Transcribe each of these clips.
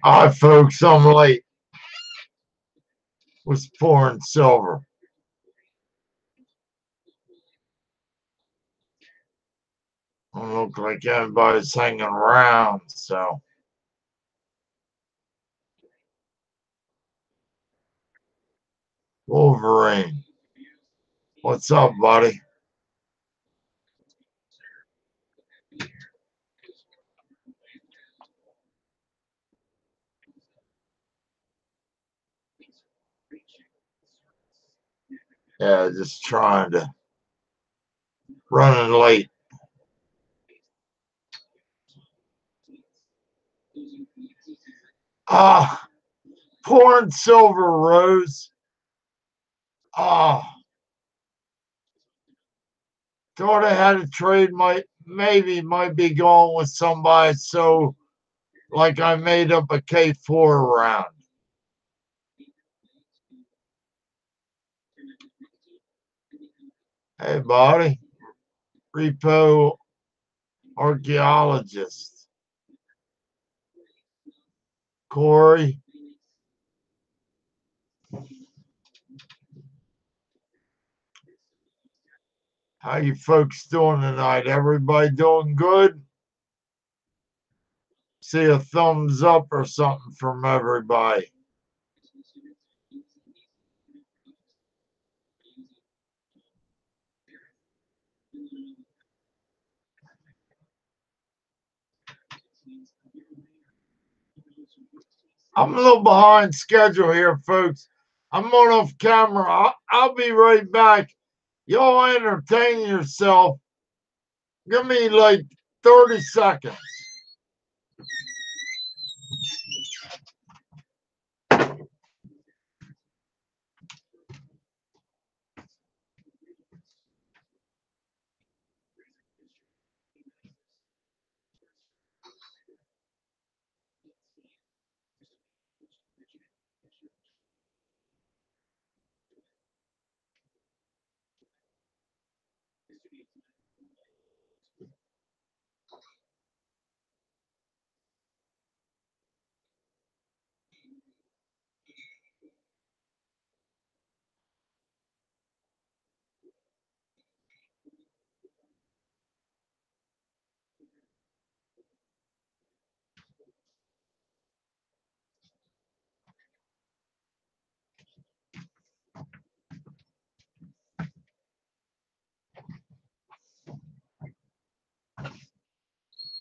All right, folks, I'm late. Was pouring silver. Don't look like anybody's hanging around, so. Wolverine. What's up, buddy? Yeah, just trying to. Running late. Pouring silver, Rose. Thought I had a trade, might be going with somebody, so like I made up a K4 round. Hey, buddy. Repo archaeologist. Corey. How you folks doing tonight? Everybody doing good? See a thumbs up or something from everybody. I'm a little behind schedule here, folks. I'm on off camera. I'll be right back. Y'all entertain yourself. Give me like 30 seconds.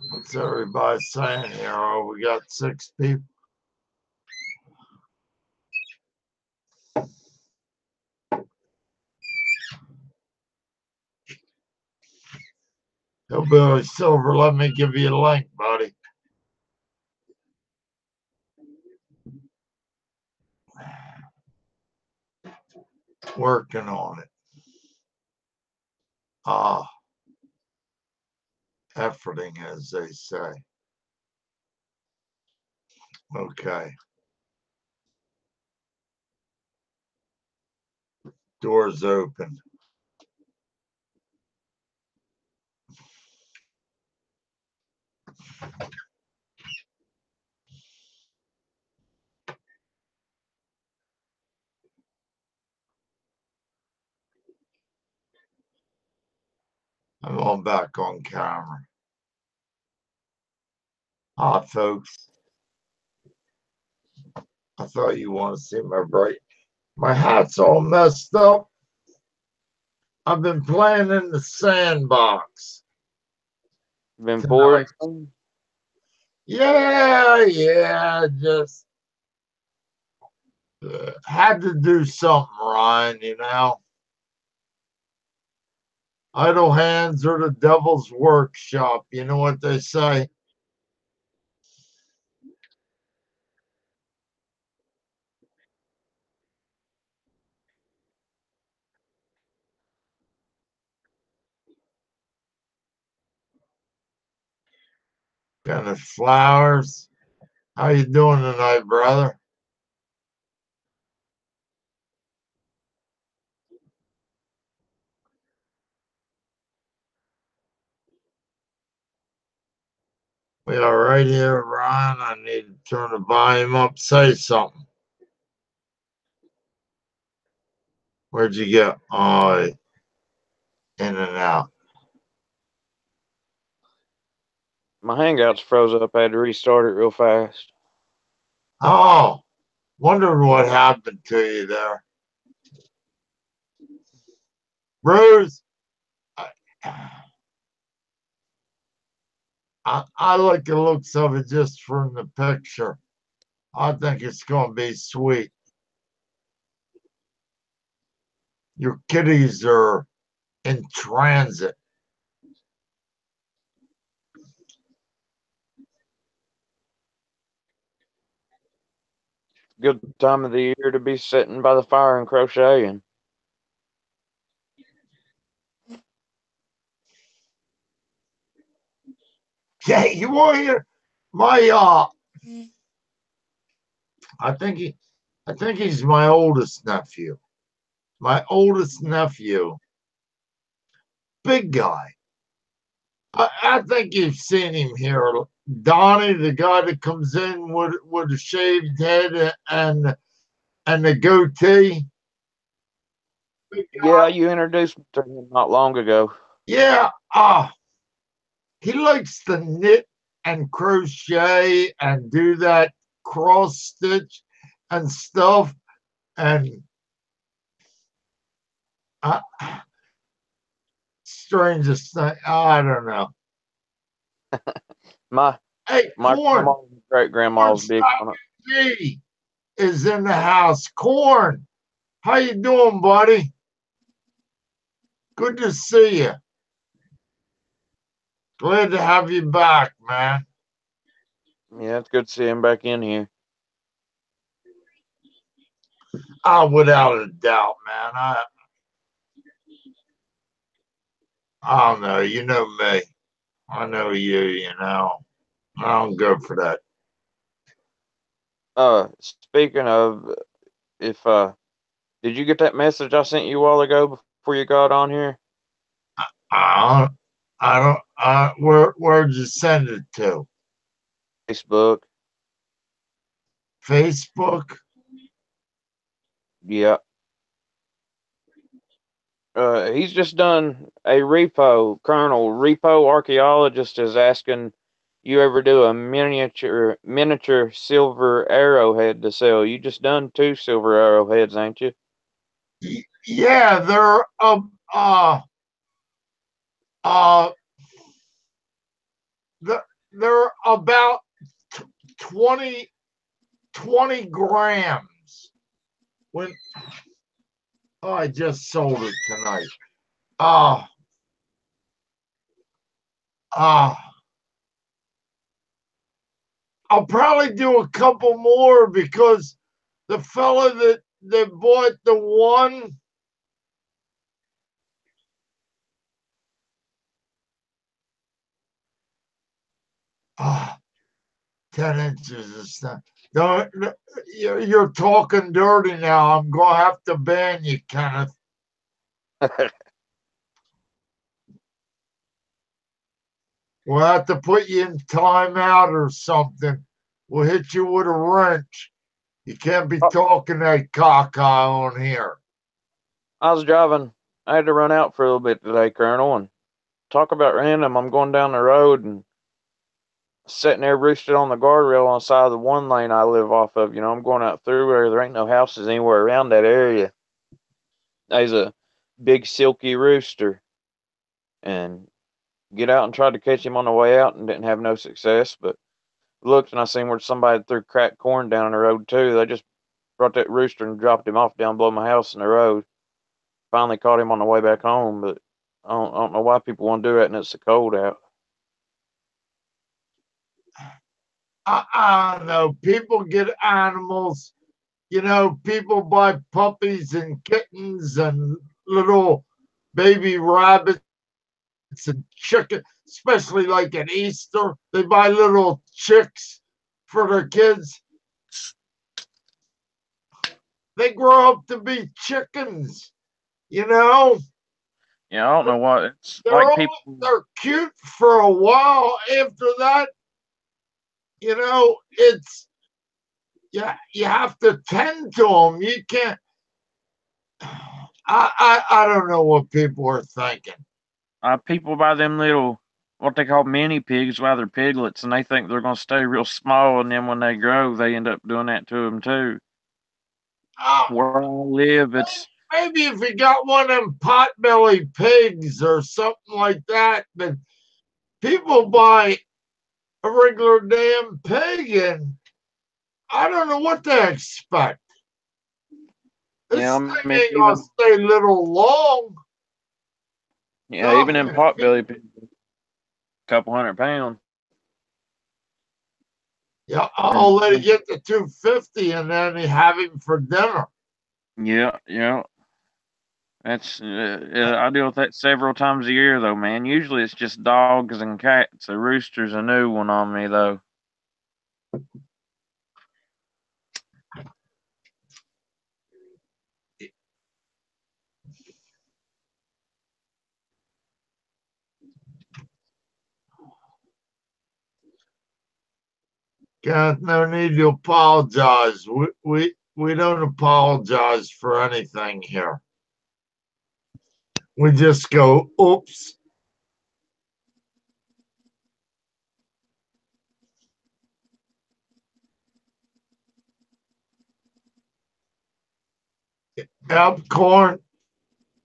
What's everybody saying here? Oh, we got 6 people. Hillbilly Silver, let me give you a link, buddy. Working on it. Efforting, as they say. Okay. Doors open. I'm on back on camera. Folks. I thought you want to see my bright. My hat's all messed up. I've been playing in the sandbox. Been bored? Yeah, just had to do something, Ryan, you know. Idle hands are the devil's workshop. You know what they say? Kind of flowers. How you doing tonight, brother? We are right here, Ryan. I need to turn the volume up. Say something. Where'd you go? Oh, in and out. My Hangouts froze up. I had to restart it real fast. Oh, wondered what happened to you there. Bruce, I like the looks of it just from the picture. I think it's going to be sweet. Your kitties are in transit. Good time of the year to be sitting by the fire and crocheting. Yeah, you want to hear my I think he's my oldest nephew. My oldest nephew, big guy. I think you've seen him here. Donnie, the guy that comes in with a shaved head and the goatee. Yeah, you introduced me to him not long ago. Yeah, he likes to knit and crochet and do that cross stitch and stuff. And uh, strangest thing, I don't know. My Hey, grandma Corn, and great grandma's big on it. G is in the house. Corn, how you doing, buddy? Good to see you. Glad to have you back, man. Yeah, it's good to see him back in here. Without a doubt, man. I don't know. You know me. I know you. You know. I don't go for that. Speaking of, if did you get that message I sent you a while ago before you got on here? I don't. I don't. Where'd you send it to? Facebook. Facebook. Yeah. He's just done a repo. Colonel Repo Archaeologist is asking you ever do a miniature silver arrowhead to sell. You just done 2 silver arrowheads, ain't you? Yeah, uh they're about 20 grams. When I just sold it tonight. Uh uh I'll probably do a couple more because the fella that bought the one, 10 inches of stuff. Don't, you're talking dirty now. I'm going to have to ban you, Kenneth. We'll have to put you in timeout or something. We'll hit you with a wrench. You can't be talking that cockeye on here. I was driving. I had to run out for a little bit today, Colonel, and talk about random. I'm going down the road and sitting there roosted on the guardrail on the side of the one lane I live off of. You know, I'm going out through where there ain't no houses anywhere around that area. There's a big silky rooster, and get out and tried to catch him on the way out and didn't have no success. But looked and I seen where somebody threw cracked corn down the road too. They just brought that rooster and dropped him off down below my house in the road. Finally caught him on the way back home, but I don't know why people want to do that and it's so cold out. I don't know. People get animals. You know, people buy puppies and kittens and little baby rabbits and chicken, especially like at Easter. They buy little chicks for their kids. They grow up to be chickens, you know. Yeah, I don't know why it's They're like only, people. they're cute for a while. After that, it's yeah, you have to tend to them. You can't. I don't know what people are thinking. People buy them little, what they call mini pigs, while they're piglets, and they think they're going to stay real small, and then when they grow, they end up doing that to them too. Uh, Where I live, it's Maybe if you got one of them potbelly pigs or something like that, but people buy a regular damn pig, and I don't know what they expect. yeah. This I thing mean, ain't gonna stay little long. even in No, potbelly pigs, a couple 100 pounds. yeah, I'll let it get to 250 and then have him for dinner. Yeah, yeah. That's I deal with that several times a year, though, man. Usually it's just dogs and cats. A rooster's a new one on me, though. Got no need to apologize. We don't apologize for anything here. We just go, oops. Yep, corn.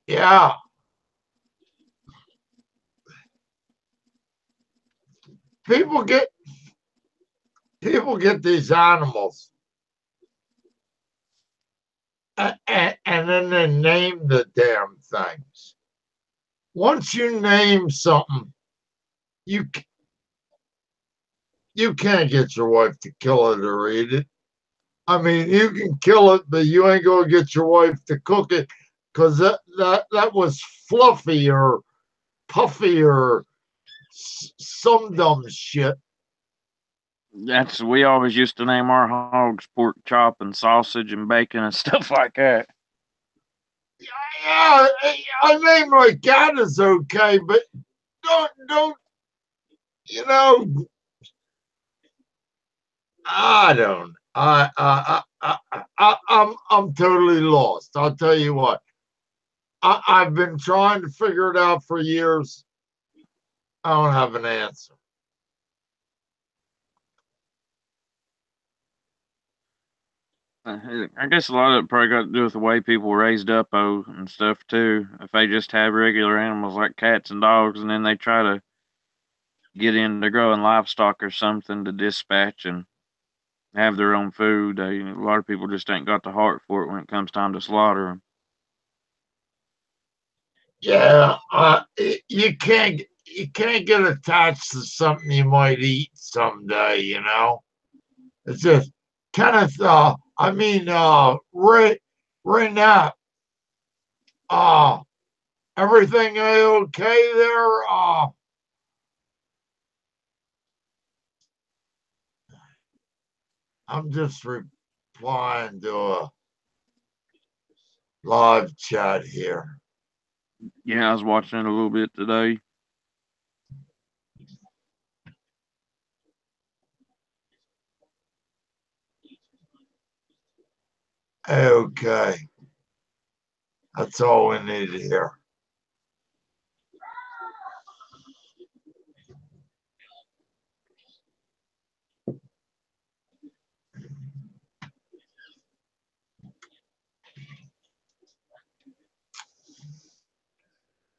Yeah. People get these animals and then they name the damn things. Once you name something, you you can't get your wife to kill it or eat it. I mean, you can kill it, but you ain't gonna get your wife to cook it because that was fluffy or puffy or some dumb shit. We always used to name our hogs pork chop and sausage and bacon and stuff like that. Yeah, a name like that is okay, but don't you know? I don't. I'm totally lost. I'll tell you what. I've been trying to figure it out for years. I don't have an answer. I guess a lot of it probably got to do with the way people were raised up, and stuff too. If they just have regular animals like cats and dogs, and then they try to get into growing livestock or something to dispatch and have their own food, a lot of people just ain't got the heart for it when it comes time to slaughter them. Yeah, you can't get attached to something you might eat someday. It's just Kenneth. I mean, Ray Knapp. Uh, everything okay there? I'm just replying to a live chat here. Yeah, I was watching it a little bit today. Okay, that's all we need to hear.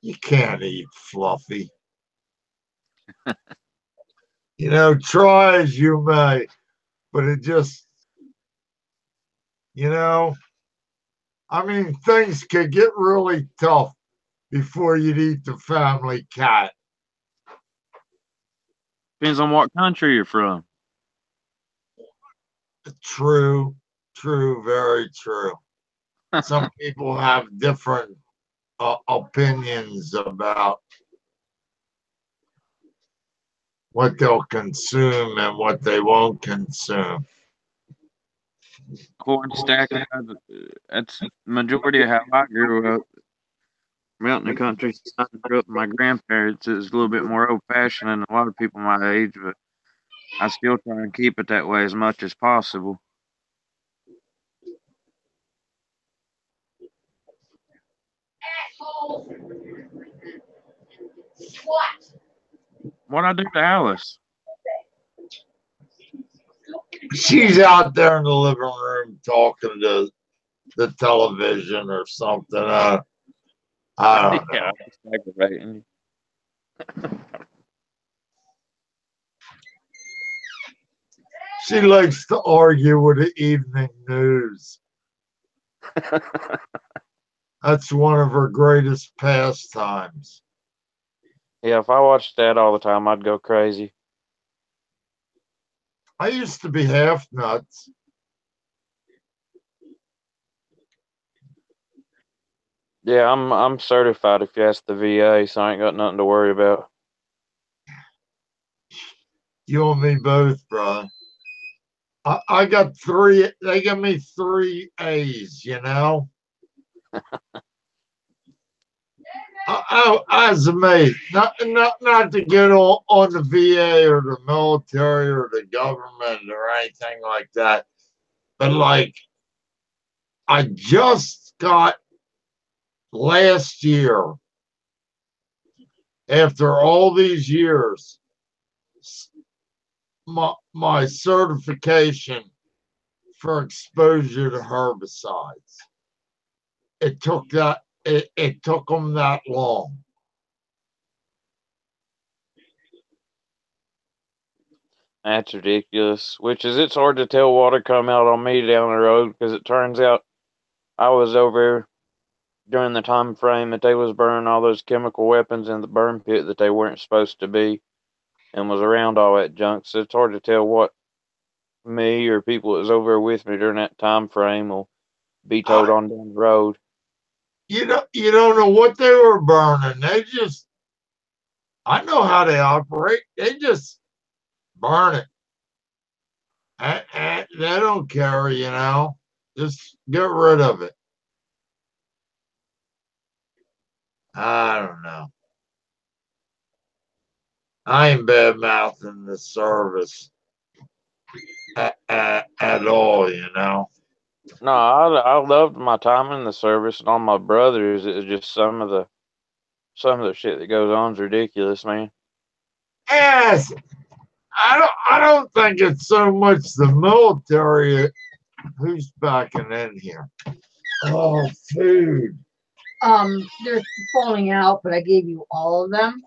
You can't eat fluffy. Try as you may, but it just, you know, I mean, things could get really tough before you'd eat the family cat. Depends on what country you're from. True, true, very true. Some people have different opinions about what they'll consume and what they won't consume. Corn stack, that's majority of how I grew up. Out in the countryside, grew up with my grandparents. It was a little bit more old fashioned than a lot of people my age, but I still try and keep it that way as much as possible. What I do to Alice? She's out there in the living room talking to the television or something. I don't know. Yeah, I'm just aggravating She likes to argue with the evening news. you. That's one of her greatest pastimes. Yeah, if I watched that all the time, I'd go crazy. I used to be half nuts. Yeah, I'm certified if you ask the VA, so I ain't got nothing to worry about. You and me both, bro. I got three. They give me 3 A's. You know. I was amazed. Not to get on the VA or the military or the government or anything like that, but like I just got last year, after all these years, my certification for exposure to herbicides. It took them that long. That's ridiculous. Which is, it's hard to tell what'll come out on me down the road because it turns out I was over during the time frame that they was burning all those chemical weapons in the burn pit that they weren't supposed to be, and was around all that junk. So it's hard to tell what me or people that was over with me during that time frame will be told I, on down the road. you don't know what they were burning. I know how they operate. They just burn it. They don't care, you know. Just get rid of it. I don't know. I ain't bad mouthing the service at all, you know. No, I loved my time in the service and all my brothers. It was just some of the shit that goes on is ridiculous, man. Yes, I don't think it's so much the military. Who's backing in here? Oh, food. They're falling out, but I gave you all of them,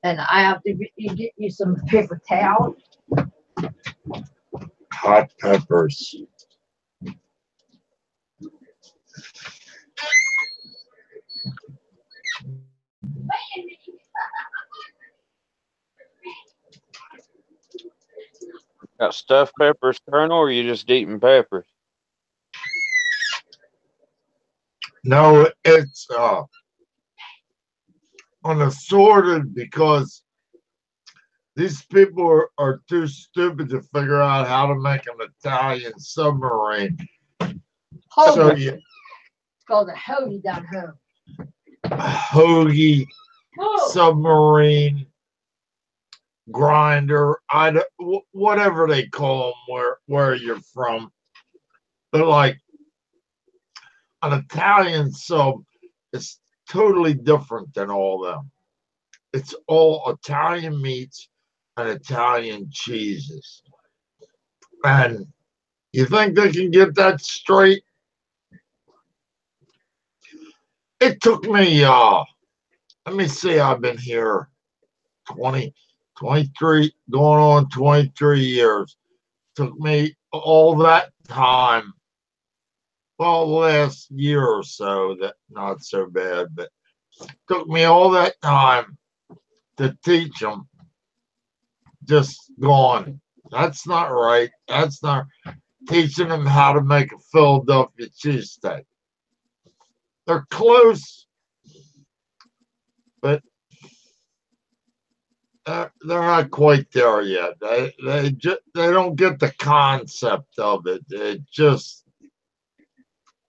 and I have to get you some paper towel. Hot peppers. Got stuffed peppers, Colonel, or you just eating peppers? No, it's unassorted because these people are too stupid to figure out how to make an Italian submarine. So It's called a hoagie down home. hoagie, submarine, grinder, whatever they call them where you're from. But like an Italian sub is totally different than all them. It's all Italian meats and Italian cheeses. And you think they can get that straight? It took me let me see, I've been here 20, 23, going on 23 years. Took me all that time. Well, the last year or so, that not so bad, but took me all that time to teach them. Just gone. That's not right. That's not teaching them how to make a Philadelphia cheesesteak. They're close, but they're not quite there yet. They don't get the concept of it.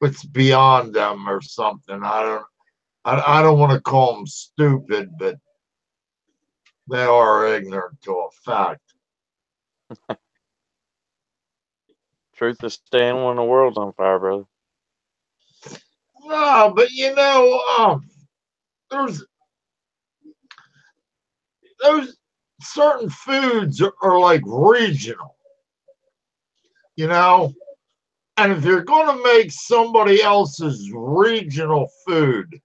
It's beyond them or something. I don't want to call them stupid, but they are ignorant to a fact. Truth is staying when the world's on fire, brother. No, but you know, there's those certain foods are like regional, you know. And if you're going to make somebody else's regional food,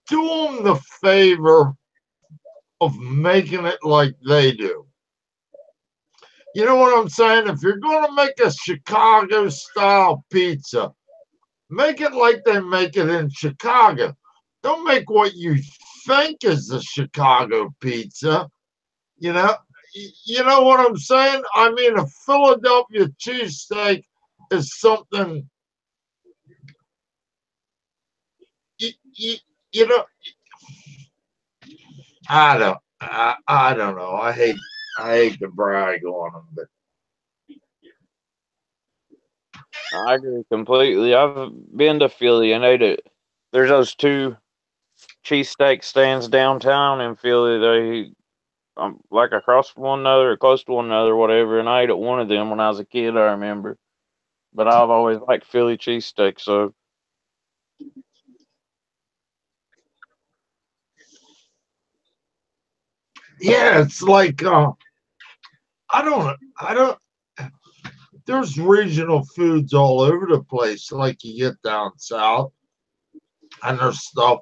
do them the favor of making it like they do. You know what I'm saying? If you're going to make a Chicago style pizza, make it like they make it in Chicago. Don't make what you think is the Chicago pizza. You know, you know what I'm saying? I mean, a Philadelphia cheesesteak is something you, you know. I don't know. I hate to brag on them, but I agree completely. I've been to Philly and ate it. There's those two cheesesteak stands downtown in Philly. They like across from one another or close to one another, whatever. And I ate at one of them when I was a kid. I remember, but I've always liked Philly cheesesteak. So yeah, it's like I don't. There's regional foods all over the place. Like you get down south, and there's stuff.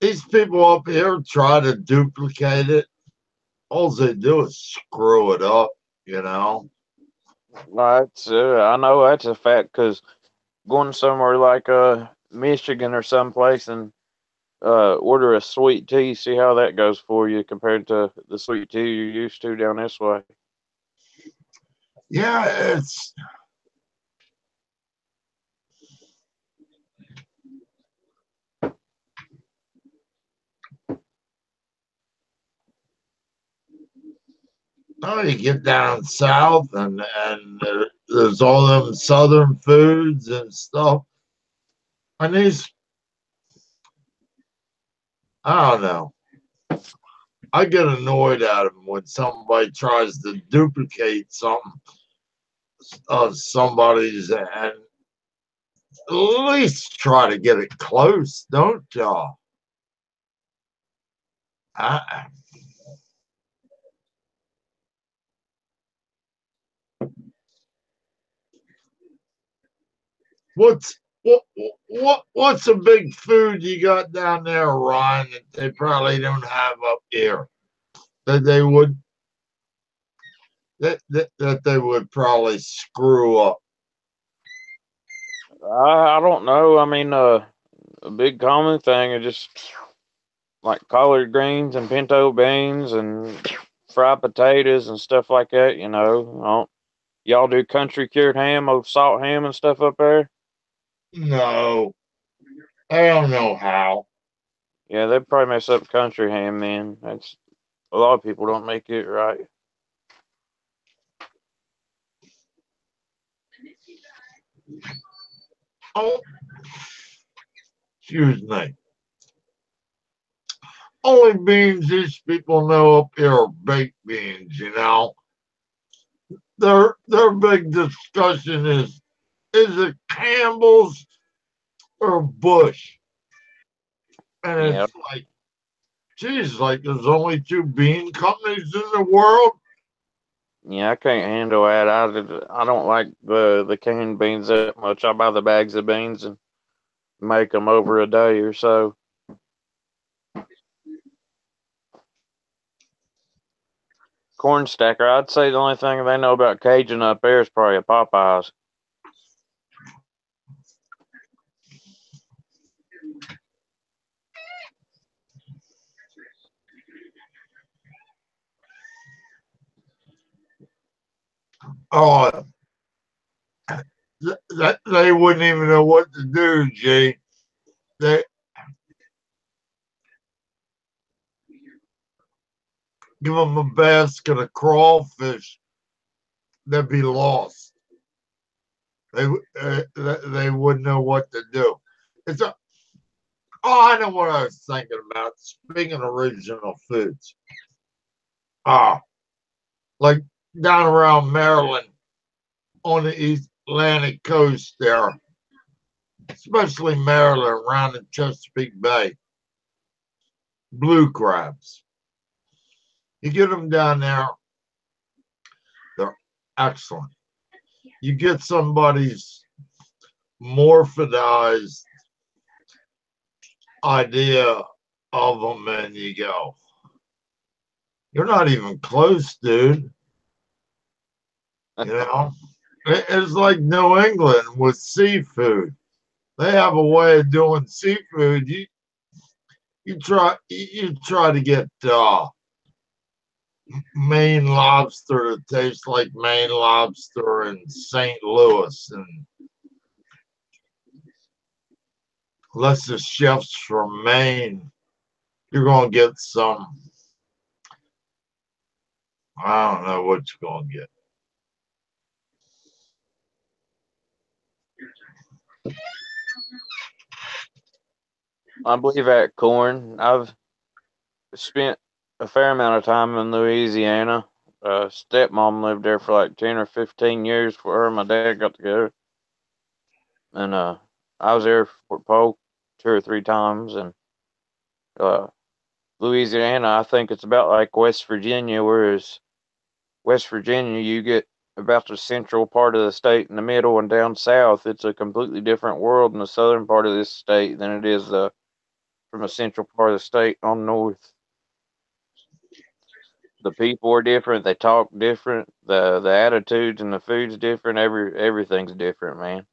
These people up here try to duplicate it. All they do is screw it up, you know. that's I know that's a fact because going somewhere like Michigan or someplace and order a sweet tea, see how that goes for you compared to the sweet tea you're used to down this way. Yeah, it's oh, you get down south and there's all them southern foods and stuff. And these, I don't know. I get annoyed at them when somebody tries to duplicate something of somebody's and at least try to get it close, don't y'all? I, what's a big food you got down there, Ryan, that they probably don't have up here that they would that they would probably screw up? I don't know. I mean, a big common thing is just like collard greens and pinto beans and fried potatoes and stuff like that. You know, y'all do country cured ham, old salt ham and stuff up there. No, I don't know how. Yeah, they probably mess up country ham, man. That's a lot of people don't make it right. Oh, excuse me. Only beans these people know up here are baked beans. You know, their big discussion is it Campbell's or Bush? And Yeah, it's like, geez, like there's only two bean companies in the world. yeah, I can't handle that. I don't like the canned beans that much. I buy the bags of beans and make them over a day or so. Corn stacker. I'd say the only thing they know about Cajun up there is probably a Popeyes. Oh, that they wouldn't even know what to do, Jay. They give them a basket of crawfish, they'd be lost. They wouldn't know what to do. It's a Oh, I know what I was thinking about. Speaking of regional foods. Like down around Maryland on the East Atlantic coast there, especially Maryland around the Chesapeake Bay. Blue crabs. You get them down there, they're excellent. You get somebody's morphidized idea of them and you go, you're not even close, dude. You know, it's like New England with seafood. They have a way of doing seafood. You try to get Maine lobster that tastes like Maine lobster in St. Louis, and unless the chef's from Maine, you're gonna get some. I don't know what you're gonna get. I believe that corn. I've spent a fair amount of time in Louisiana. Stepmom lived there for like 10 or 15 years before her and my dad got together. And I was there for Polk 2 or 3 times. And uh, Louisiana, I think it's about like West Virginia, whereas West Virginia, you get about the central part of the state in the middle, and down south, it's a completely different world in the southern part of this state than it is from a central part of the state on north. The people are different. They talk different. The attitudes and the food's different. Everything's different, man.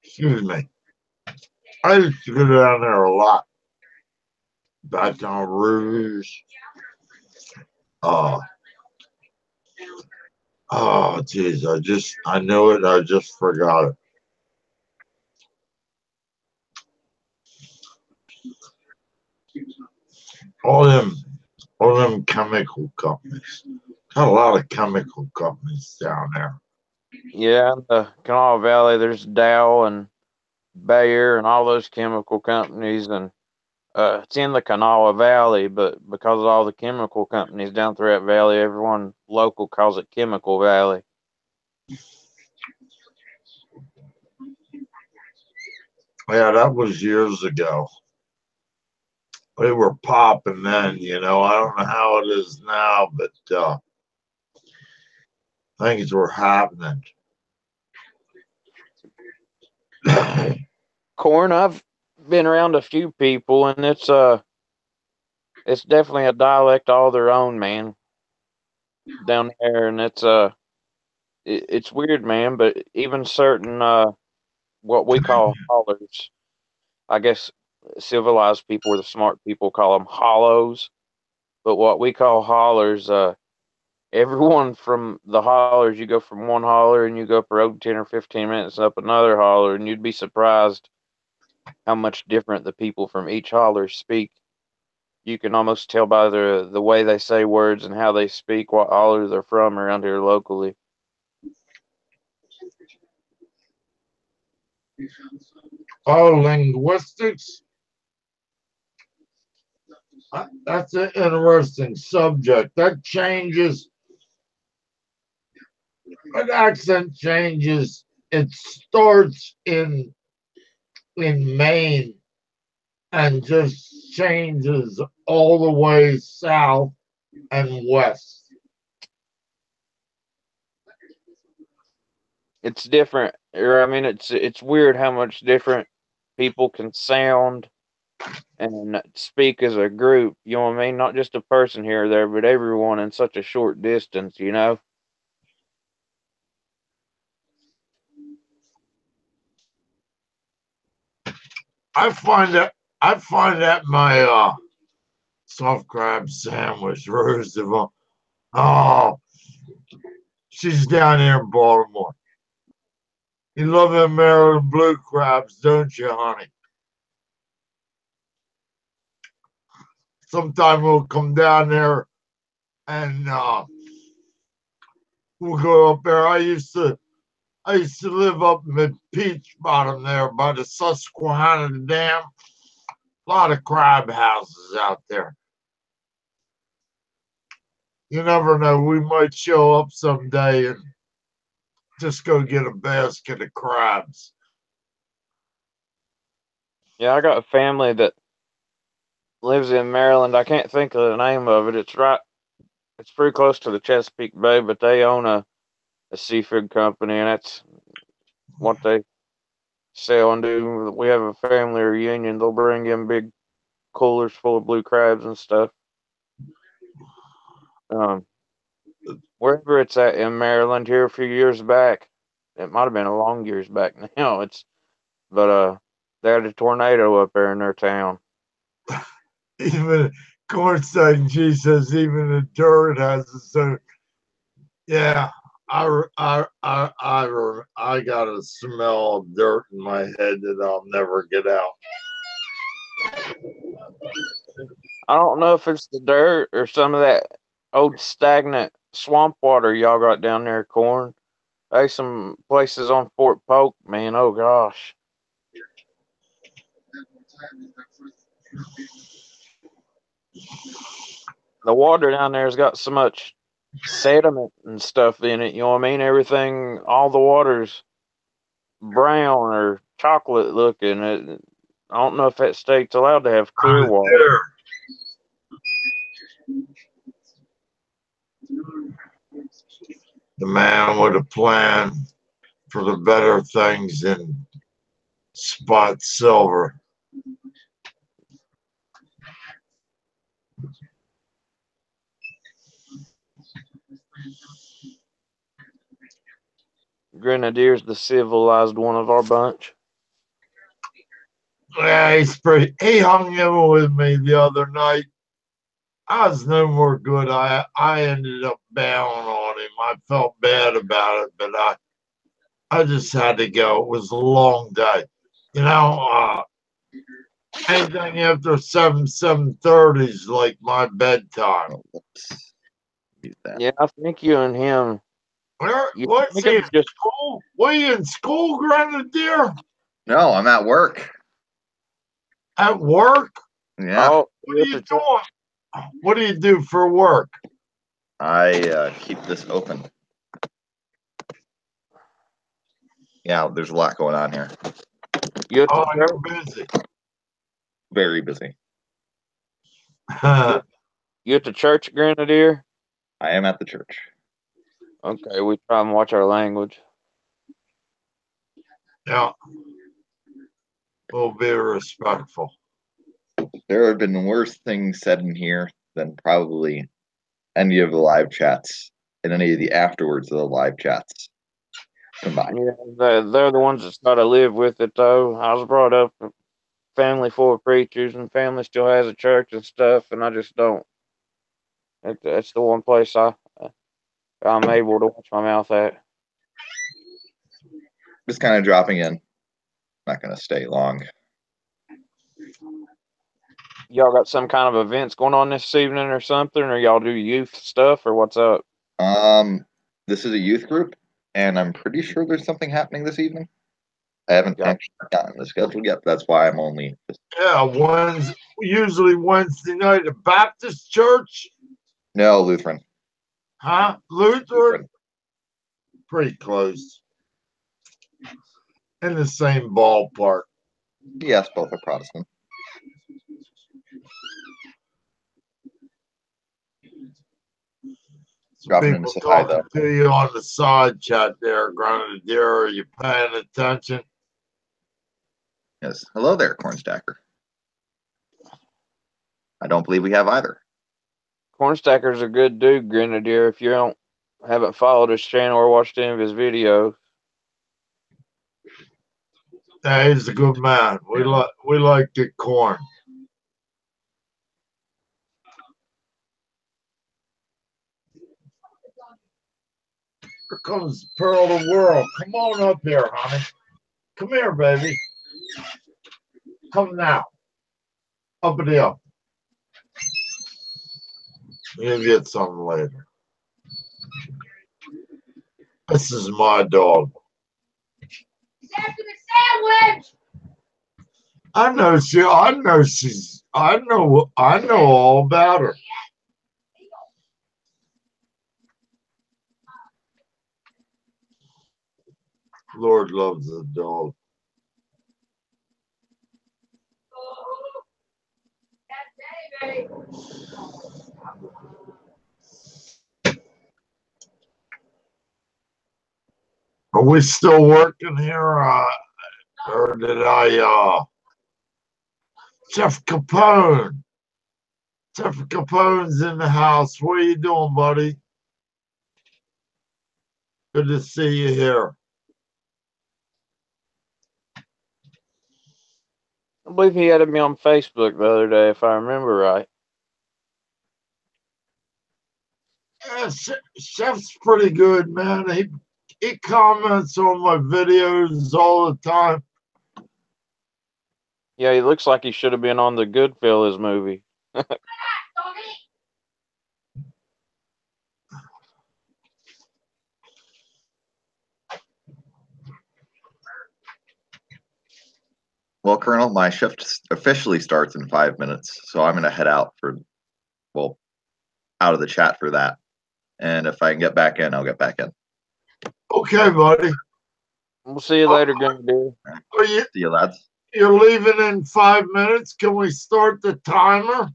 Excuse me. I used to go down there a lot. Baton Rouge. Uh, oh, geez. I know it. I just forgot it. All them, all them chemical companies. Got a lot of chemical companies down there. Yeah, in the Kanawha Valley, there's Dow and Bayer and all those chemical companies, and it's in the Kanawha Valley, but because of all the chemical companies down through that valley, everyone local calls it Chemical Valley. Yeah, that was years ago. They were popping then, you know. I don't know how it is now, but things were happening. Corn, I've been around a few people, and it's definitely a dialect all their own, man, down there, and it's weird, man. But even certain what we call hollers, I guess civilized people or the smart people call them hollows, but what we call hollers, everyone from the hollers, you go from one holler and you go up a road 10 or 15 minutes up another holler, and you'd be surprised how much different the people from each holler speak. You can almost tell by the way they say words and how they speak what holler they're from around here locally. Oh, linguistics. That's an interesting subject. That changes. An accent changes. It starts in Maine and just changes all the way south and west. It's different, or I mean, it's weird how much different people can sound and speak as a group. You know what I mean? Not just a person here or there, but everyone in such a short distance. You know? I find that my soft crab sandwich, Roosevelt. Oh, she's down there in Baltimore. You love them Maryland blue crabs, don't you, honey? Sometime we'll come down there and we'll go up there. I used to live up in the Peach Bottom there by the Susquehanna Dam. A lot of crab houses out there. You never know. We might show up someday and just go get a basket of crabs. Yeah, I got a family that lives in Maryland. I can't think of the name of it. It's pretty close to the Chesapeake Bay, but they own a seafood company, and that's what they sell and do. We have a family reunion. They'll bring in big coolers full of blue crabs and stuff. Um, Wherever it's at in Maryland here a few years back, it might have been a long years back now. But they had a tornado up there in their town. Even Cornstalk G says even the dirt has its own. Yeah, I got a smell of dirt in my head that I'll never get out. I don't know if it's the dirt or some of that old stagnant swamp water y'all got down there, Corn. There's some places on Fort Polk, man. Oh gosh. The water down there's got so much sediment and stuff in it, you know what I mean? Everything, all the water's brown or chocolate looking. I don't know if that state's allowed to have clear water. There. The man with a plan for the better things in spot silver. Grenadier's the civilized one of our bunch. Yeah, he hung in with me the other night. I was no more good. I ended up bowing on him. I felt bad about it, but I just had to go. It was a long day. You know, anything after 7:30 is like my bedtime. Yeah, I think you and him. What's he in school? What are you in school, Grenadier? No, I'm at work. At work? Yeah. Oh, What are you doing? What do you do for work? I keep this open. Yeah, there's a lot going on here. You're busy. Very busy. You at the church, Grenadier? I am at the church. Okay, we try and watch our language. Yeah. We'll be respectful. There have been worse things said in here than probably any of the live chats and any of the afterwards of the live chats combined. Yeah, they're the ones that's got to live with it, though. I was brought up a family full of preachers, and family still has a church and stuff, and I just don't. It's the one place I'm able to watch my mouth at. Just kind of dropping in. Not going to stay long. Y'all got some kind of events going on this evening or something, or y'all do youth stuff, or what's up? This is a youth group, and I'm pretty sure there's something happening this evening. I haven't actually gotten the schedule yet. That's why I'm only. Usually Wednesday night at Baptist church. No, Lutheran. Huh? Lutheran? Pretty close. In the same ballpark. Yes, both are Protestant. People talking to you on the side chat there, Grenadier. Are you paying attention? Yes. Hello there, Cornstacker. I don't believe we have either. Cornstacker's a good dude, Grenadier. If you haven't followed his channel or watched any of his videos. Yeah, he's a good man. We like the corn. Here comes Pearl of the World. Come on up here, honey. Come here, baby. Come now. Up and up. You'll get something later. This is my dog. He's after the sandwich. I know all about her. Lord loves the dog. That's dAy, baby. Are we still working here? Or did I Chef Capone? Chef Capone's in the house. What are you doing, buddy? Good to see you here. I believe he added me on Facebook the other day, if I remember right. Yeah, Chef's pretty good, man. He comments on my videos all the time. Yeah, he looks like he should have been on the Goodfellas movie. Well, Colonel, my shift officially starts in 5 minutes, so I'm going to head out out of the chat for that. And if I can get back in, I'll get back in. Okay, buddy. We'll see you later, Gundy. See you, lads. You're leaving in 5 minutes. Can we start the timer?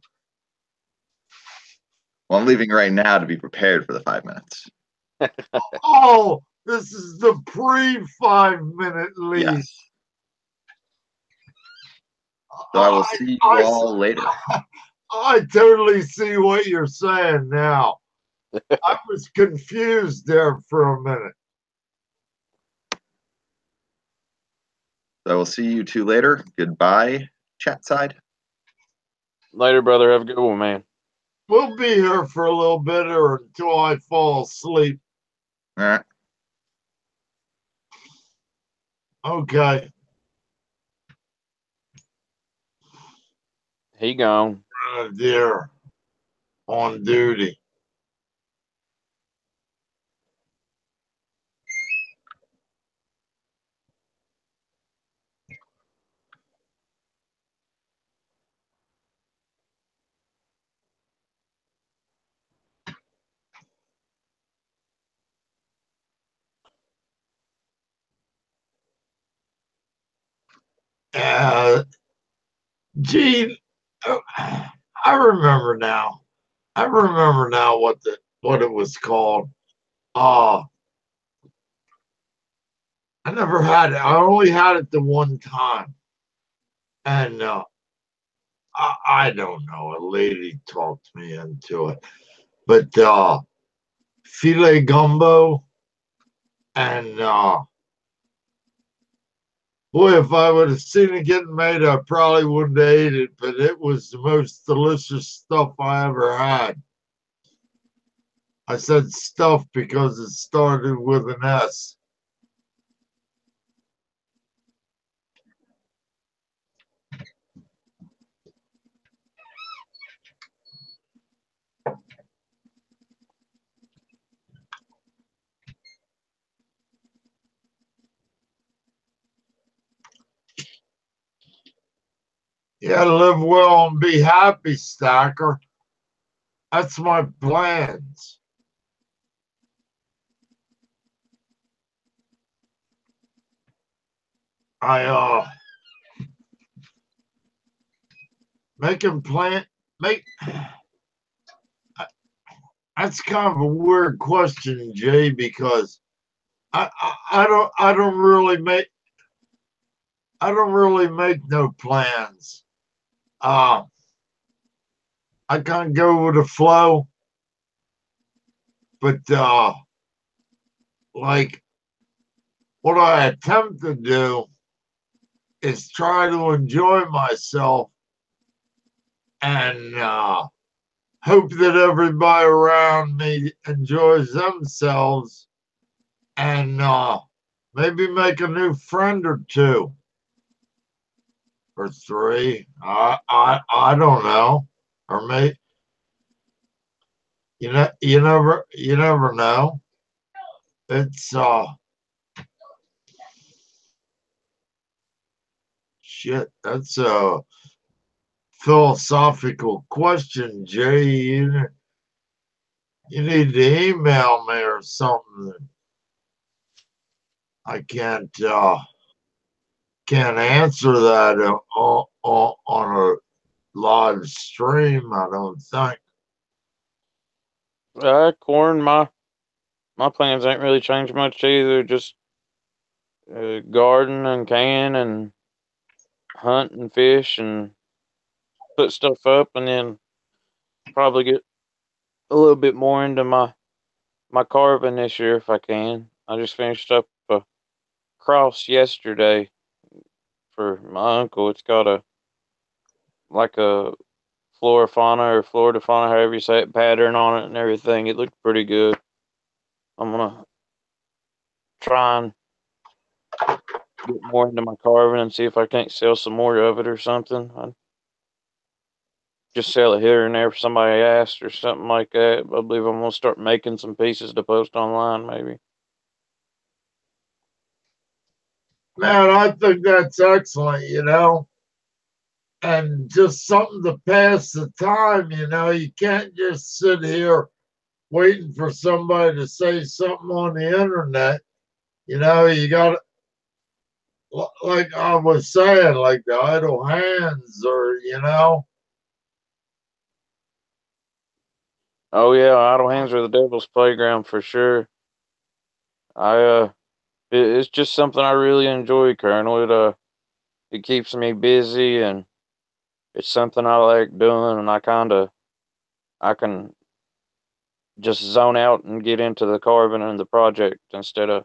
Well, I'm leaving right now to be prepared for the 5 minutes. Oh, this is the pre-5 minute leave. Yes. So I will see you all later. I totally see what you're saying now. I was confused there for a minute. So I will see you two later. Goodbye, chat side. Later, brother. Have a good one, man. We'll be here for a little bit or until I fall asleep. All right. Okay. He gone. Dear, on duty. Gene, I remember now. I remember now what it was called. I never had it. I only had it the one time, and I don't know. A lady talked me into it, but filet gumbo and boy, if I would have seen it getting made, I probably wouldn't have ate it, but it was the most delicious stuff I ever had. I said stuff because it started with an S. Yeah, live well and be happy, Stacker. That's my plans. That's kind of a weird question, Jay, because I don't really make no plans. I kind of go with the flow, but like what I attempt to do is try to enjoy myself and hope that everybody around me enjoys themselves and maybe make a new friend or two or three. I don't know, or maybe you never know. It's shit. That's a philosophical question, Jay. You need to email me or something. I can't answer that on a live stream. I don't think. Corn, my plans ain't really changed much either. Just garden and can and hunt and fish and put stuff up, and then probably get a little bit more into my carving this year if I can. I just finished up a cross yesterday for my uncle. It's got a like a flora fauna or florida fauna, however you say it, pattern on it and everything. It looked pretty good. I'm gonna try and get more into my carving and see if I can't sell some more of it or something. I just sell it here and there if somebody asks or something like that. I believe I'm gonna start making some pieces to post online, maybe. Man, I think that's excellent. And just something to pass the time. You can't just sit here waiting for somebody to say something on the internet. You got, like I was saying, like the idle hands, or. Oh yeah, idle hands are the devil's playground for sure. I it's just something I really enjoy, Colonel. It keeps me busy and it's something I like doing, and I can just zone out and get into the carving and the project instead of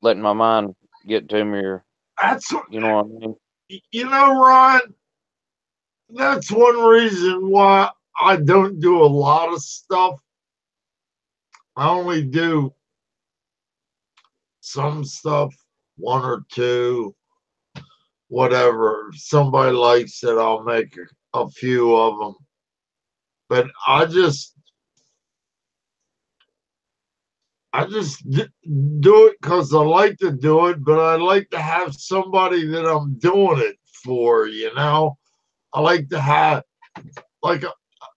letting my mind get to me, or That's you know what I mean. Ron. That's one reason why I don't do a lot of stuff. I only do some stuff, one or two, whatever. If somebody likes it, I'll make a few of them. But I just do it because I like to do it, but I like to have somebody that I'm doing it for. I like to have like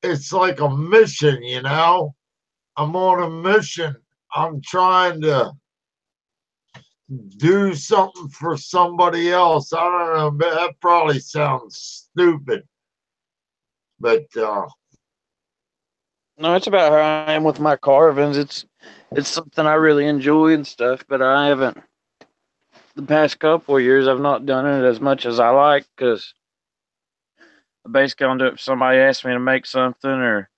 it's like a mission. I'm on a mission. I'm trying to do something for somebody else. I don't know, but that probably sounds stupid. But No, it's about how I am with my carvings. It's something I really enjoy and stuff, but I haven't. The past couple of years, I've not done it as much as I like because I basically don't do it if somebody asks me to make something, or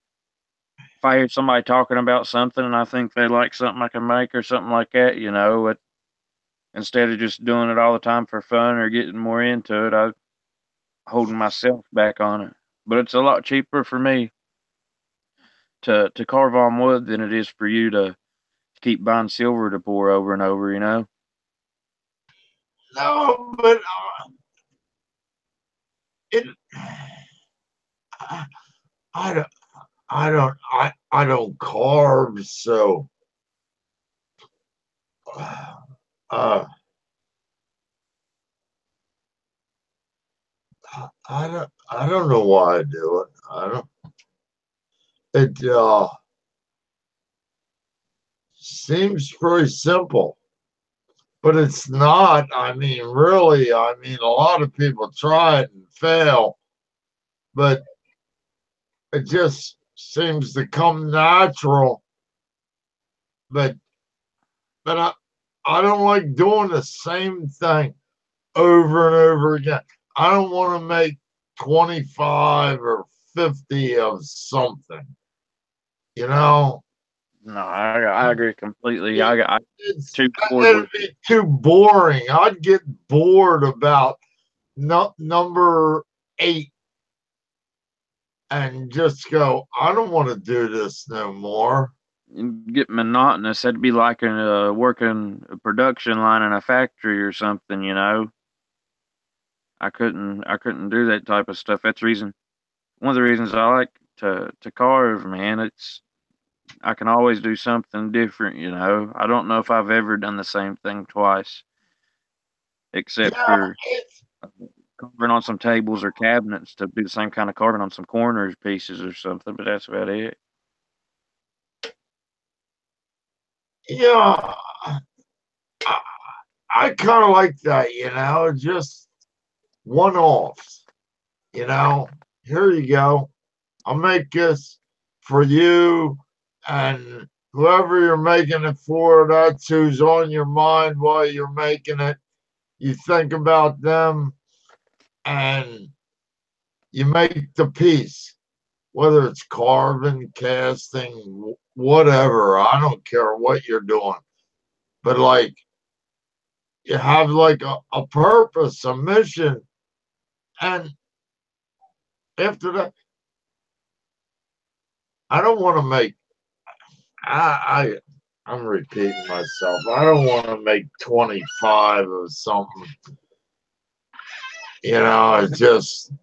if I hear somebody talking about something and I think they like something I can make or something like that, But instead of just doing it all the time for fun or getting more into it, I'm holding myself back on it. But it's a lot cheaper for me to carve on wood than it is for you to keep buying silver to pour over and over. no, but it. I don't. I don't carve, so uh, I don't know why I do it. I don't. It seems pretty simple, but it's not. I mean, really. I mean, a lot of people try it and fail, but it just seems to come natural. But I don't like doing the same thing over and over again. I don't want to make 25 or 50 of something, you know? No, I agree completely. I It's too bored it'd with be too boring. I'd get bored about number 8 and just go, I don't want to do this no more. get monotonous. That'd be like working a production line in a factory or something, you know. I couldn't do that type of stuff. That's one of the reasons I like to carve, man. It's I can always do something different, you know. I don't know if I've ever done the same thing twice, except Yeah, for carving on some tables or cabinets to do the same kind of carving on some corners pieces or something, but that's about it. yeah. I, I kind of like that, you know, just one offs. You know, here you go. I'll make this for you and whoever you're making it for. That's who's on your mind while you're making it. You think about them and you make the piece, whether it's carving, casting, whatever. I don't care what you're doing, but like you have like a purpose, a mission, and after that, I don't want to make. I'm repeating myself. I don't want to make 25 or something. You know, it's just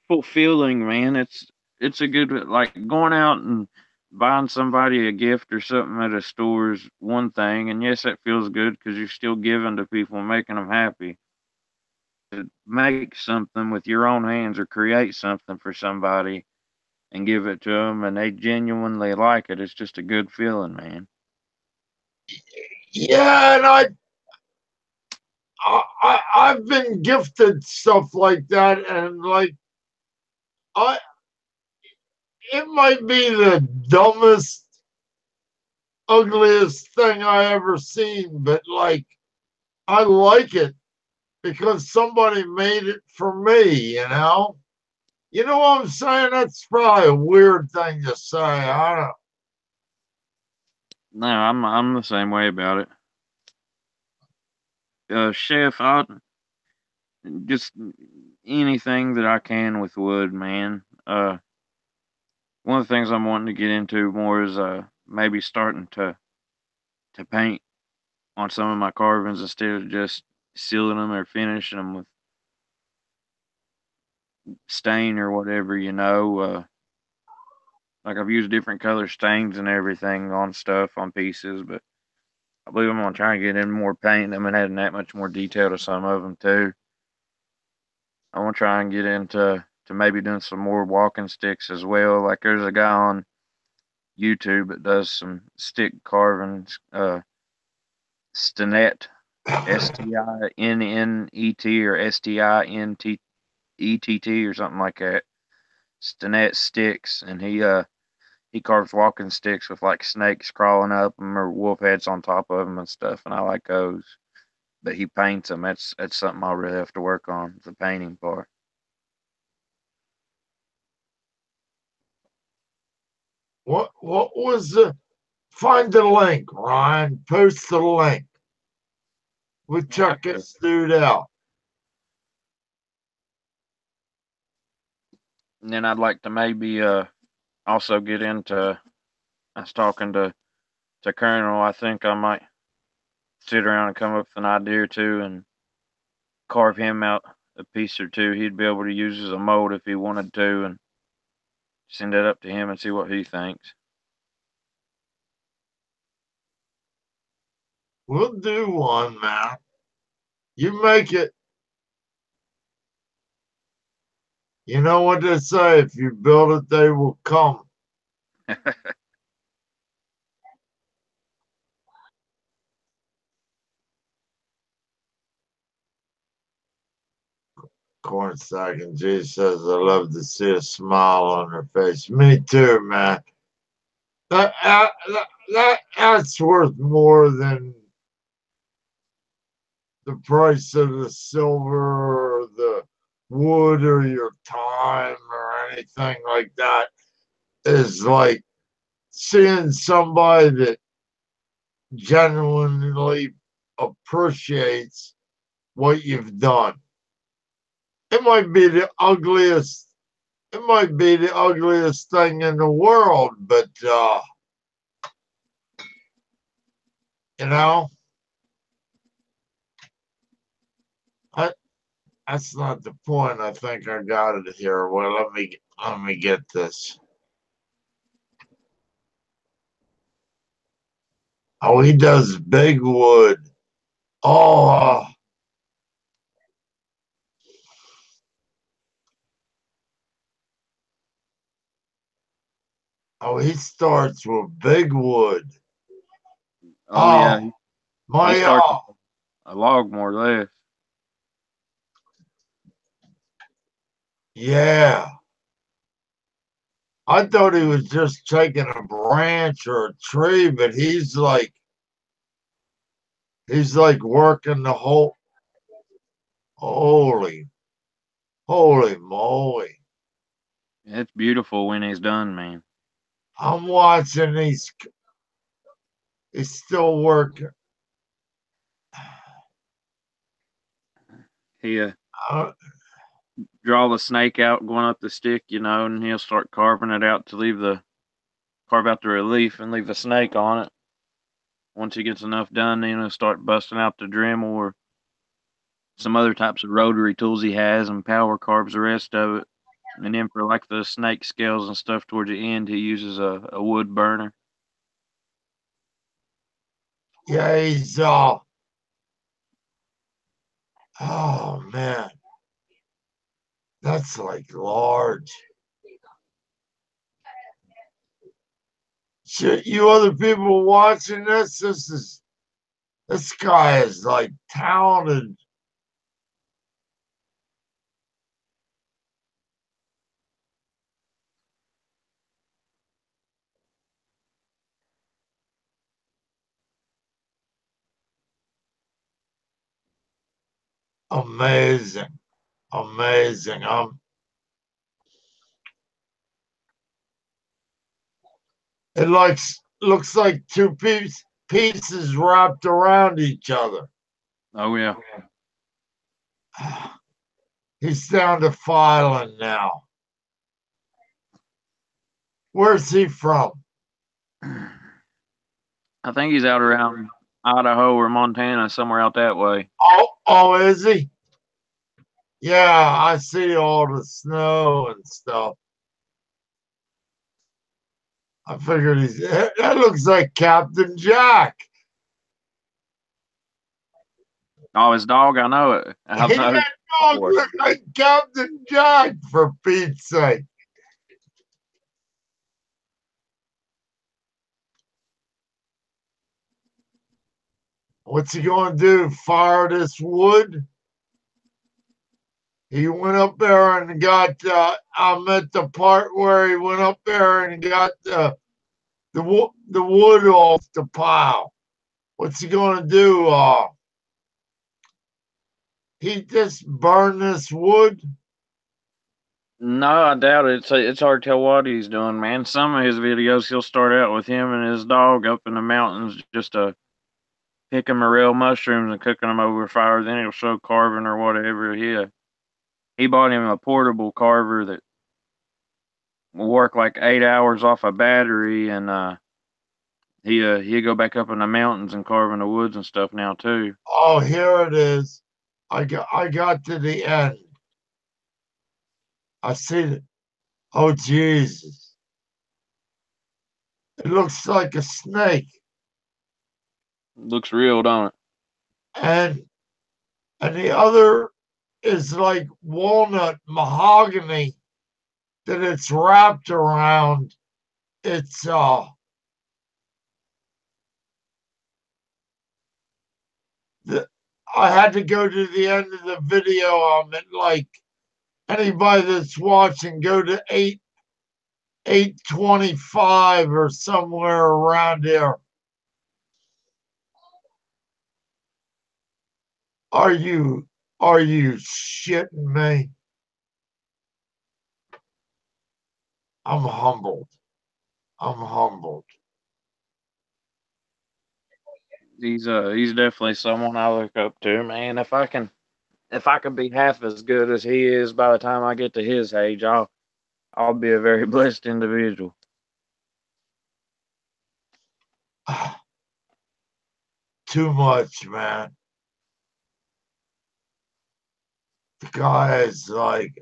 Fulfilling, man. It's a good like going out and buying somebody a gift or something at a store is one thing, and yes, that feels good because you're still giving to people, making them happy. To make something with your own hands or create something for somebody and give it to them, and they genuinely like it. It's just a good feeling, man. yeah. And I've been gifted stuff like that, and like I it might be the dumbest, ugliest thing I ever seen, but like I like it because somebody made it for me, you know? You know what I'm saying? That's probably a weird thing to say. I don't No, I'm the same way about it. Chef, I just anything that I can with wood, man. One of the things I'm wanting to get into more is maybe starting to paint on some of my carvings instead of just sealing them or finishing them with stain or whatever, you know. Like I've used different color stains and everything on stuff on pieces, but I believe I'm gonna try and get in more paint them and adding that much more detail to some of them too. I want to try and get into to maybe doing some more walking sticks as well. Like there's a guy on YouTube that does some stick carvings, Stinnett, Stinnet or Stinnett or something like that. Stinnett sticks, and he carves walking sticks with like snakes crawling up them or wolf heads on top of them and stuff, and I like those. But he paints them. That's something I'll really have to work on, the painting part. what was the find the link, Ryan. Post the link. We'll check this dude out. And then I'd like to maybe also get into. I was talking to Colonel. I think I might sit around and come up with an idea or two and carve him out a piece or two. He'd be able to use as a mold if he wanted to, and send it up to him and see what he thinks. We'll do one, man. You make it. You know what they say, if you build it, they will come. Corn Stack and G says, I love to see a smile on her face. Me too, man. That's worth more than the price of the silver or the wood or your time or anything like that. Is like seeing somebody that genuinely appreciates what you've done. It might be the ugliest. It might be the ugliest thing in the world, but You know, I, that's not the point. I think I got it here. Well, let me get this. Oh, he does big wood. Oh, oh, he starts with big wood. Oh yeah, Oh, he my, starts with a log more or less. yeah. I thought he was just taking a branch or a tree, but he's like working the whole. Holy, holy moly! It's beautiful when he's done, man. I'm watching these. He's still working. He Uh, draw the snake out going up the stick, and he'll start carving it out to carve out the relief and leave the snake on it. Once he gets enough done, then he'll start busting out the Dremel or some other types of rotary tools he has and power carves the rest of it. And then for like the snake scales and stuff towards the end, he uses a wood burner. yeah, he's oh man, that's like large. Shit, you other people watching this, this guy is like talented. Amazing, amazing. It looks like two pieces wrapped around each other. Oh yeah. He's down to filing now. Where's he from? I think he's out around Idaho or Montana, somewhere out that way. Oh, is he? Yeah, I see all the snow and stuff. I figured that looks like Captain Jack. Oh, his dog, I know it. I've That noticed dog before. looks like Captain Jack, for Pete's sake. What's he going to do? Fire this wood? He went up there and got. I'm at the part where he went up there and got the wood off the pile. What's he going to do? He just burn this wood? No, I doubt it. It's hard to tell what he's doing, man. Some of his videos, he'll start out with him and his dog up in the mountains, just picking morel mushrooms and cooking them over fire. Then he'll show carving or whatever. He bought him a portable carver that will work like 8 hours off a battery, and he'll go back up in the mountains and carve in the woods and stuff now too. Oh, here it is. I got to the end. I see it. Oh, Jesus. It looks like a snake. Looks real, don't it? And the other is like walnut mahogany that it's wrapped around. It's I had to go to the end of the video. I'm at like anybody that's watching, go to 825 or somewhere around there. Are you shitting me? I'm humbled. I'm humbled. He's definitely someone I look up to, man. If I can be half as good as he is by the time I get to his age, I'll be a very blessed individual. too much, man. The guy is like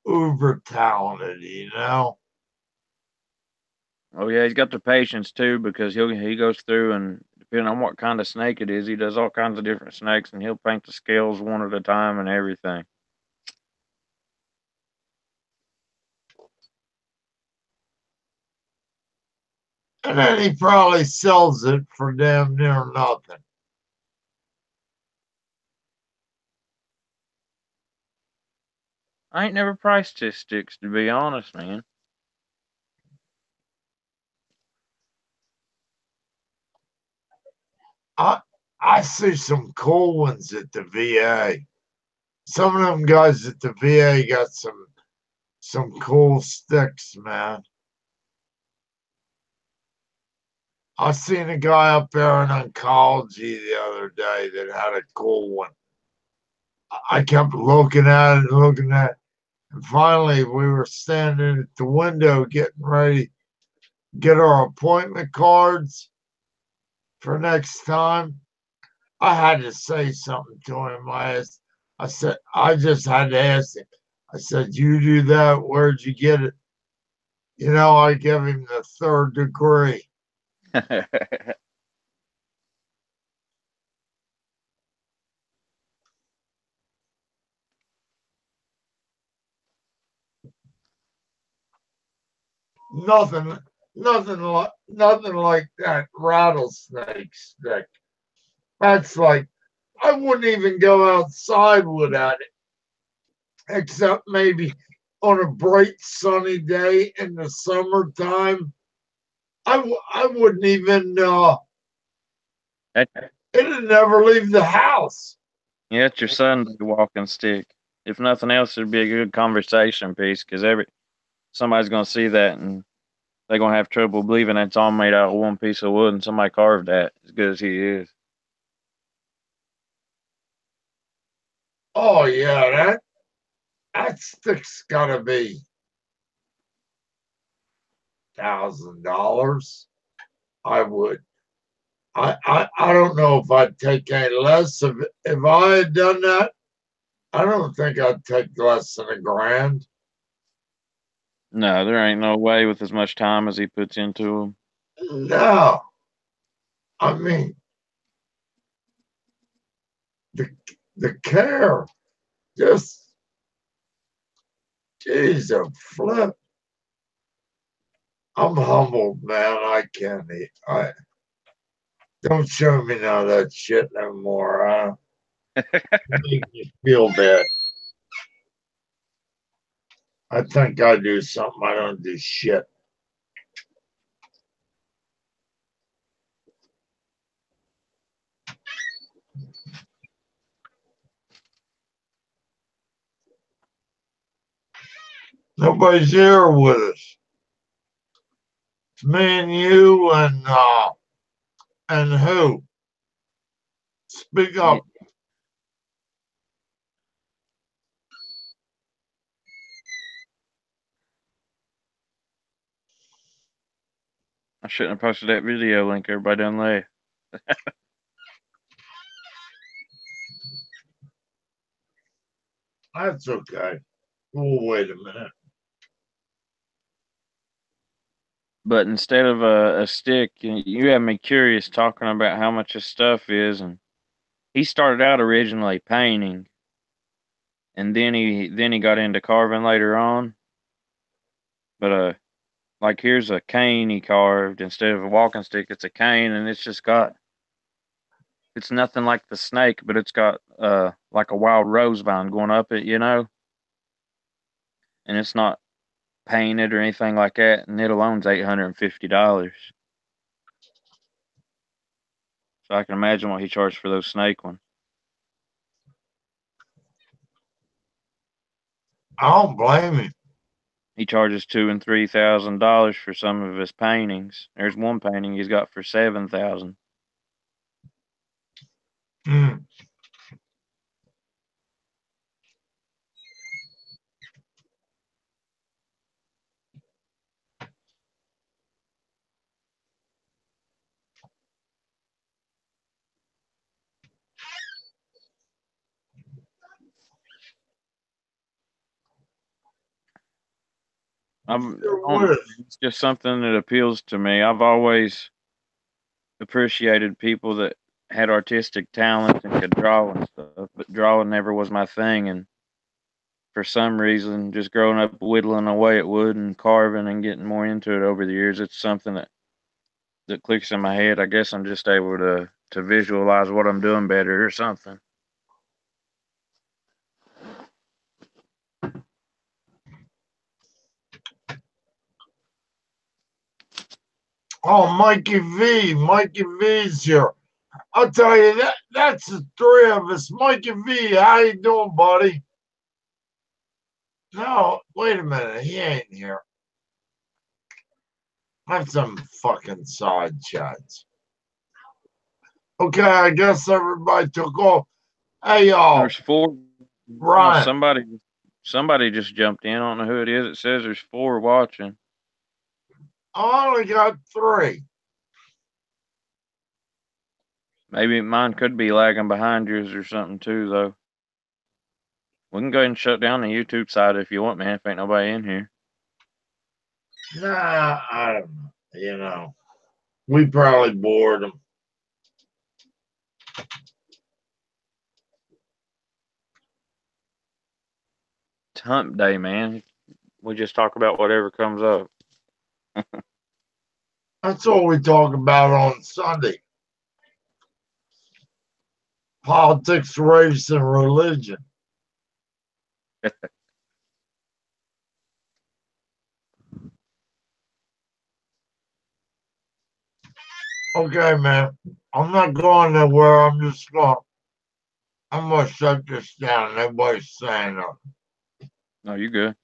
uber talented, you know? Oh yeah, he's got the patience too because he goes through and depending on what kind of snake it is, he does all kinds of different snakes and he'll paint the scales one at a time and everything. And then he probably sells it for damn near nothing. I ain't never priced his sticks to be honest, man. I see some cool ones at the VA. Some of them guys at the VA got some cool sticks, man. I seen a guy up there in oncology the other day that had a cool one. I kept looking at it and looking at it. And finally, we were standing at the window getting ready to get our appointment cards for next time. I had to say something to him. I said, I just had to ask him. I said, you do that? Where'd you get it? You know, I give him the third degree. Nothing like that rattlesnake stick. That's like I wouldn't even go outside without it, except maybe on a bright sunny day in the summertime. I wouldn't even it'd never leave the house. Yeah, it's your Sunday walking stick. If nothing else, it'd be a good conversation piece because somebody's gonna see that and they're gonna have trouble believing it's all made out of one piece of wood and somebody carved that as good as he is. Oh yeah, that stick's gotta be $1,000. I would. I don't know if I'd take any less if I had done that. I don't think I'd take less than $1,000. No, there ain't no way with as much time as he puts into them. No, I mean the the care, just geez, a flip. I'm humbled, man. I can't eat. I don't show me none of that shit no more. Make me feel bad. I think I do something. I don't do shit. Nobody's here with us. It's me and you and who? Speak up. I shouldn't have posted that video link. Everybody done left. That's okay. We'll wait a minute. But instead of a stick, you have me curious talking about how much his stuff is. And he started out originally painting, and then he got into carving later on. But like here's a cane he carved instead of a walking stick. It's a cane, and it's nothing like the snake, but it's got like a wild rose vine going up it, and it's not painted or anything like that, and it alone's $850. So I can imagine what he charged for those snake ones. I don't blame him. He charges $2,000 and $3,000 for some of his paintings. There's one painting he's got for $7,000. Mm. It's just something that appeals to me. I've always appreciated people that had artistic talent and could draw and stuff, but drawing never was my thing. And for some reason, just growing up whittling away at wood and carving and getting more into it over the years, it's something that clicks in my head. I guess I'm just able to visualize what I'm doing better or something. Oh, Mikey V's here. I'll tell you that's the three of us. Mikey V, how you doing, buddy? No, wait a minute, he ain't here. Have some fucking side chats. Okay, I guess everybody took off. Hey y'all. There's 4. Ryan. Somebody just jumped in. I don't know who it is. It says there's 4 watching. I only got 3. Maybe mine could be lagging behind yours or something too, though. We can go ahead and shut down the YouTube side if you want, man. If ain't nobody in here. Nah, I don't know. You know, we probably bored them. It's hump day, man. We just talk about whatever comes up. That's all we talk about on Sunday. Politics, race, and religion. Okay, man. I'm not going nowhere. I'm gonna shut this down. Nobody's saying nothing. No, you good.